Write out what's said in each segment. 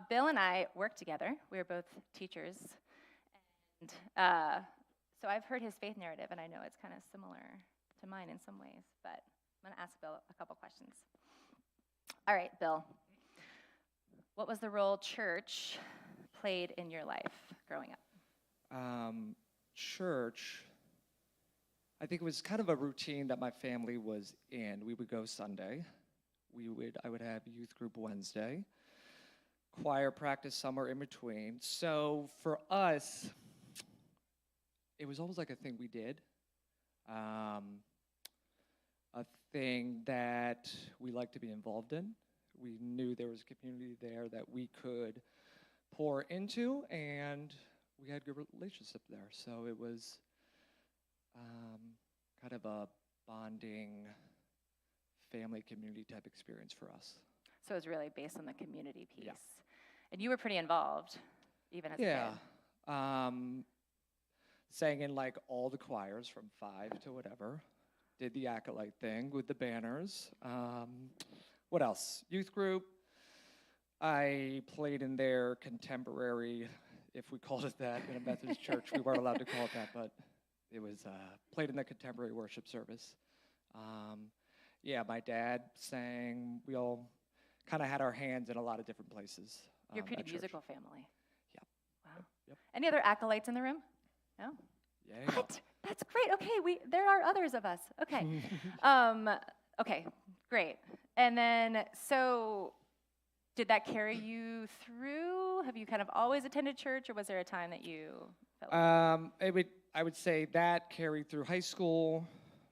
Bill and I work together. We are both teachers. And so I've heard his faith narrative, and I know it's kind of similar to mine in some ways. But I'm going to ask Bill a couple questions. All right, Bill. What was the role church played in your life growing up? Church, I think it was kind of a routine that my family was in. We would go Sunday. I would have youth group Wednesday, choir practice somewhere in between. So for us, it was almost like a thing we did, a thing that we liked to be involved in. We knew there was a community there that we could pour into, and we had good relationship there. So it was kind of a bonding family community type experience for us. So it was really based on the community piece. Yeah. And you were pretty involved, even as a kid. Sang in like all the choirs from 5 to whatever. Did the acolyte thing with the banners. What else? Youth group. I played in their contemporary, if we called it that, in a Methodist church. We weren't allowed to call it that, but it was played in the contemporary worship service. My dad sang. We all kind of had our hands in a lot of different places. You're a pretty musical family. Yeah. Wow. Yep. Any other acolytes in the room? No? Yeah. What? That's great. Okay, there are others of us. Okay. Okay, great. And then, so did that carry you through? Have you kind of always attended church, or was there a time that you felt I would say that carried through high school,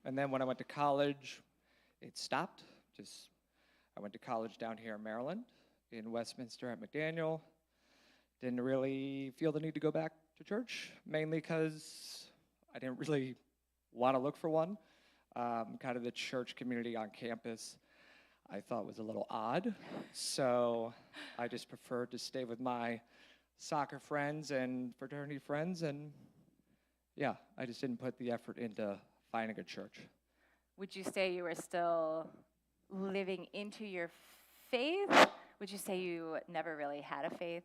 and then when I went to college, it stopped. I went to college down here in Maryland, in Westminster at McDaniel. Didn't really feel the need to go back to church, mainly because I didn't really want to look for one. Kind of the church community on campus I thought was a little odd, so I just preferred to stay with my soccer friends and fraternity friends, and I just didn't put the effort into finding a church. Would you say you were still living into your faith? Would you say you never really had a faith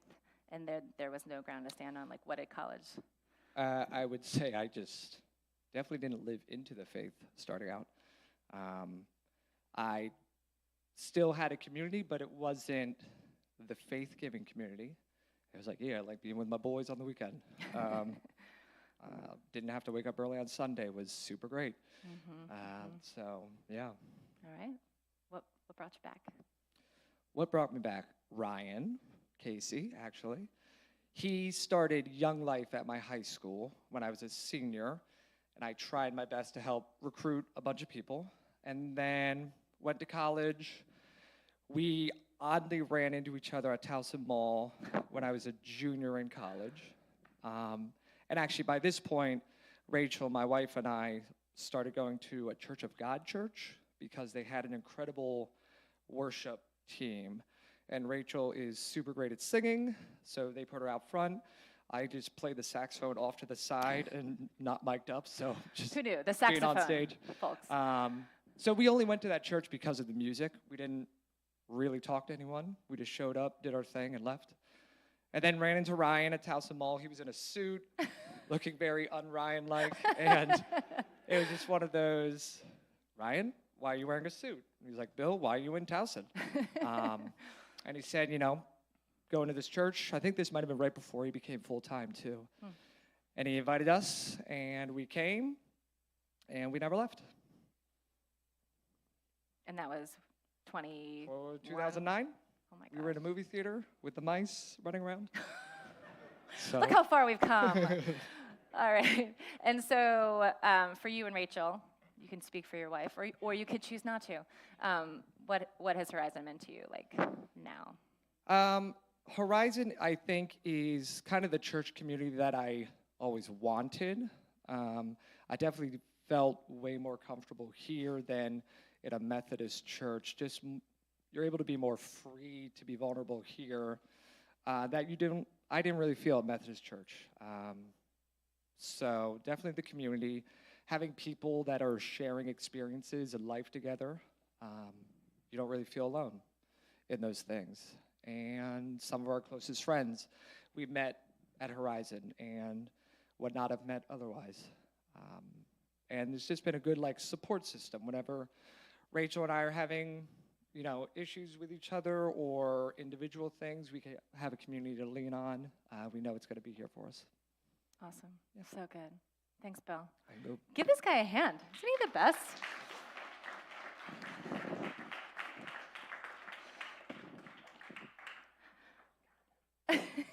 and there was no ground to stand on? Like, what did college? I would say I just definitely didn't live into the faith starting out. I still had a community, but it wasn't the faith-giving community. It was like, I like being with my boys on the weekend. Didn't have to wake up early on Sunday. It was super great. So, yeah. All right. What brought you back? What brought me back? Ryan Casey, actually. He started Young Life at my high school when I was a senior, and I tried my best to help recruit a bunch of people, and then went to college. We oddly ran into each other at Towson Mall when I was a junior in college. And actually, by this point, Rachel, my wife, and I started going to a Church of God church because they had an incredible worship team. And Rachel is super great at singing, so they put her out front. I just played the saxophone off to the side and not mic'd up, so just Who knew? The being saxophone, on stage. folks. So we only went to that church because of the music. We didn't really talk to anyone. We just showed up, did our thing, and left. And then ran into Ryan at Towson Mall. He was in a suit, looking very un-Ryan-like, and it was just one of those, Ryan, why are you wearing a suit? And he was like, Bill, why are you in Towson? And he said, going to this church, I think this might have been right before he became full-time too. And he invited us, and we came, and we never left. And that was 2009? Oh my gosh. We were in a movie theater with the mice running around. So. Look how far we've come. All right. And so for you and Rachel, you can speak for your wife, or you could choose not to. What has Horizon meant to you, like, now? Horizon, I think, is kind of the church community that I always wanted. I definitely felt way more comfortable here than in a Methodist church. Just you're able to be more free to be vulnerable here I didn't really feel at Methodist church. So definitely the community, having people that are sharing experiences and life together. You don't really feel alone in those things. and some of our closest friends we met at Horizon and would not have met otherwise. And it's just been a good support system. Whenever Rachel and I are having issues with each other or individual things, we can have a community to lean on. We know it's going to be here for us. Awesome. So good. Thanks, Bill. I know. Give this guy a hand. Isn't he the best?